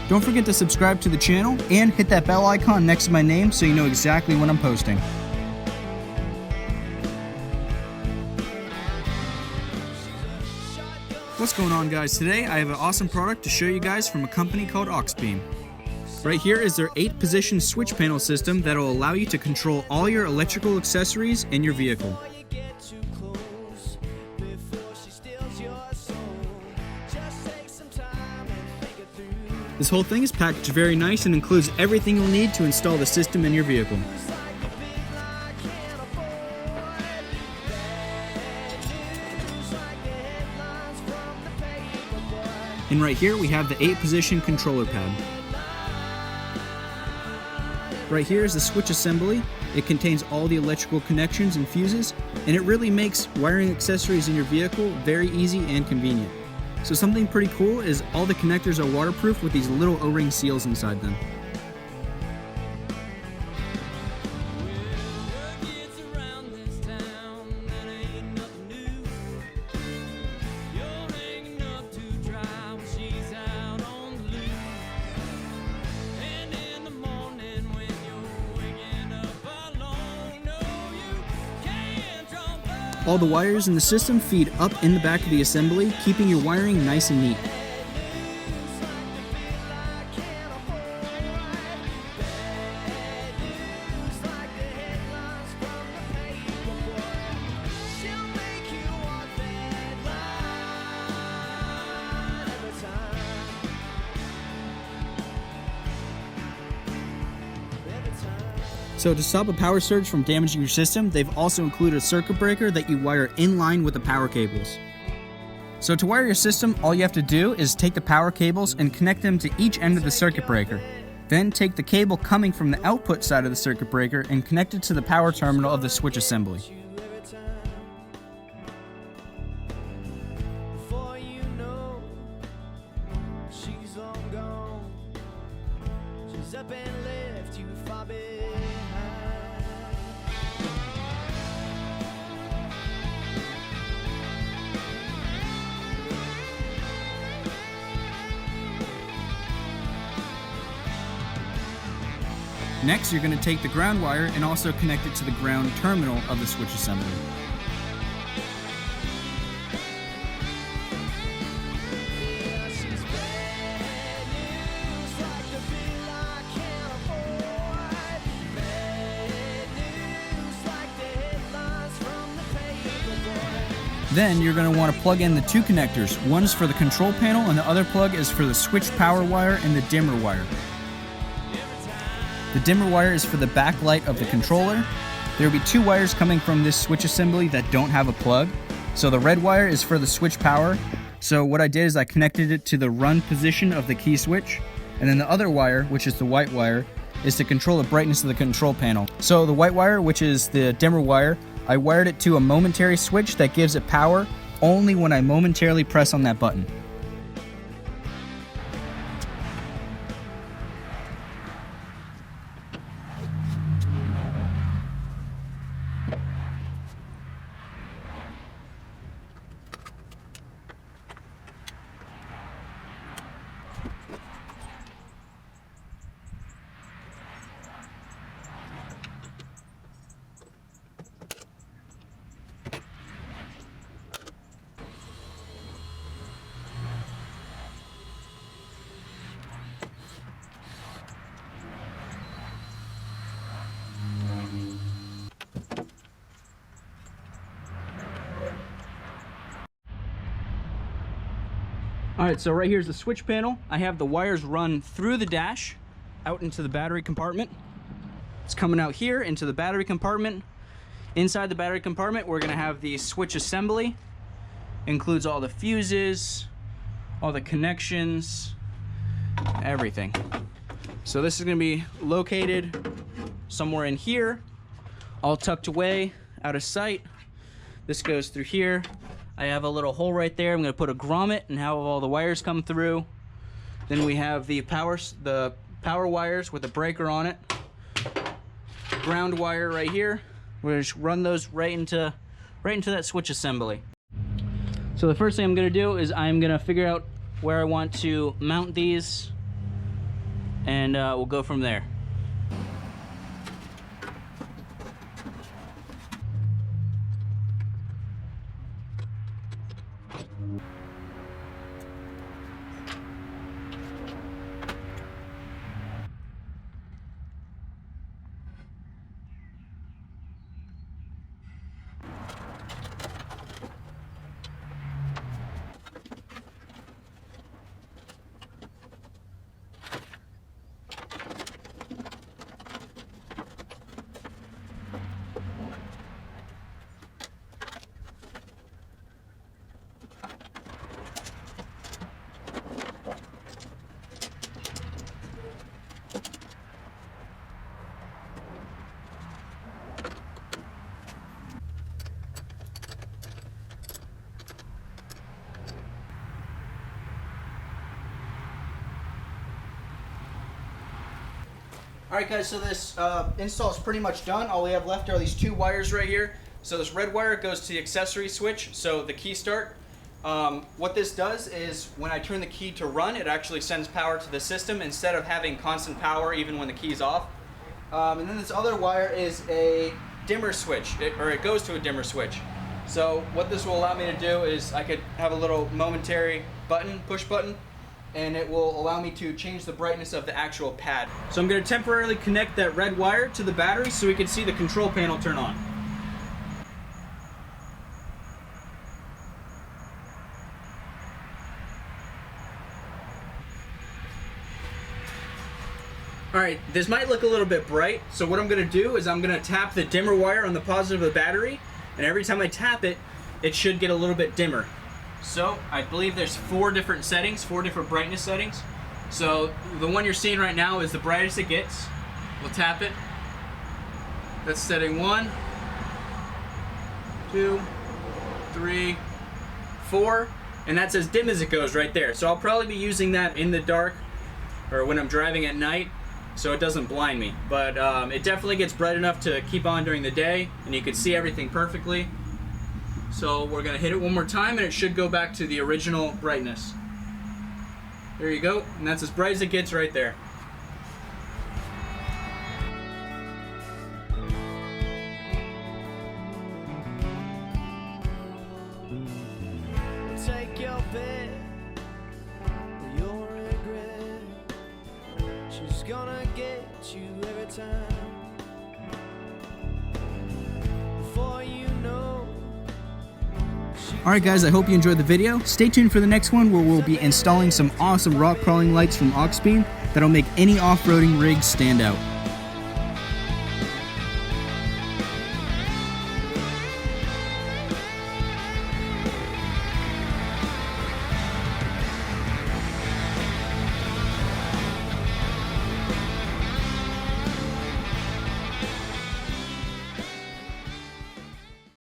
Don't forget to subscribe to the channel and hit that bell icon next to my name so you know exactly when I'm posting. What's going on, guys? Today I have an awesome product to show you guys from a company called Auxbeam. Right here is their 8-position switch panel system that will allow you to control all your electrical accessories in your vehicle. This whole thing is packaged very nice and includes everything you'll need to install the system in your vehicle. And right here we have the 8-position controller pad. Right here is the switch assembly. It contains all the electrical connections and fuses, and it really makes wiring accessories in your vehicle very easy and convenient. So something pretty cool is all the connectors are waterproof with these little O-ring seals inside them. All the wires in the system feed up in the back of the assembly, keeping your wiring nice and neat. So to stop a power surge from damaging your system, they've also included a circuit breaker that you wire in line with the power cables. So to wire your system, all you have to do is take the power cables and connect them to each end of the circuit breaker. Then take the cable coming from the output side of the circuit breaker and connect it to the power terminal of the switch assembly. Next, you're going to take the ground wire and also connect it to the ground terminal of the switch assembly. Then you're going to want to plug in the two connectors. One is for the control panel and the other plug is for the switch power wire and the dimmer wire. The dimmer wire is for the backlight of the controller. There will be two wires coming from this switch assembly that don't have a plug. So the red wire is for the switch power. So what I did is I connected it to the run position of the key switch. And then the other wire, which is the white wire, is to control the brightness of the control panel. So the white wire, which is the dimmer wire, I wired it to a momentary switch that gives it power only when I momentarily press on that button. Alright, so right here's the switch panel. I have the wires run through the dash out into the battery compartment. It's coming out here into the battery compartment. Inside the battery compartment, we're going to have the switch assembly. Includes all the fuses, all the connections, everything. So this is going to be located somewhere in here, all tucked away, out of sight. This goes through here. I have a little hole right there. I'm going to put a grommet and have all the wires come through. Then we have the power wires with a breaker on it. Ground wire right here. We're just run those right into that switch assembly. So the first thing I'm going to do is I'm going to figure out where I want to mount these and we'll go from there. Alright guys, so this install is pretty much done. All we have left are these two wires right here. So this red wire goes to the accessory switch, so the key start. What this does is when I turn the key to run, it actually sends power to the system instead of having constant power even when the key's off. And then this other wire is a dimmer switch, it goes to a dimmer switch. So what this will allow me to do is I could have a little momentary button, push button, and it will allow me to change the brightness of the actual pad. So I'm going to temporarily connect that red wire to the battery so we can see the control panel turn on. Alright, this might look a little bit bright, so what I'm going to do is I'm going to tap the dimmer wire on the positive of the battery, and every time I tap it, it should get a little bit dimmer. So I believe there's four different brightness settings. So the one you're seeing right now is the brightest it gets. We'll tap it. That's setting 1, 2, 3, 4, and that's as dim as it goes right there. So I'll probably be using that in the dark or when I'm driving at night so it doesn't blind me. But it definitely gets bright enough to keep on during the day and you can see everything perfectly. So we're going to hit it one more time and it should go back to the original brightness. There you go, and that's as bright as it gets right there. Take your bed, you'll regret. She's gonna get you every time. Before you know. Alright guys, I hope you enjoyed the video. Stay tuned for the next one where we'll be installing some awesome rock crawling lights from Auxbeam that'll make any off-roading rig stand out.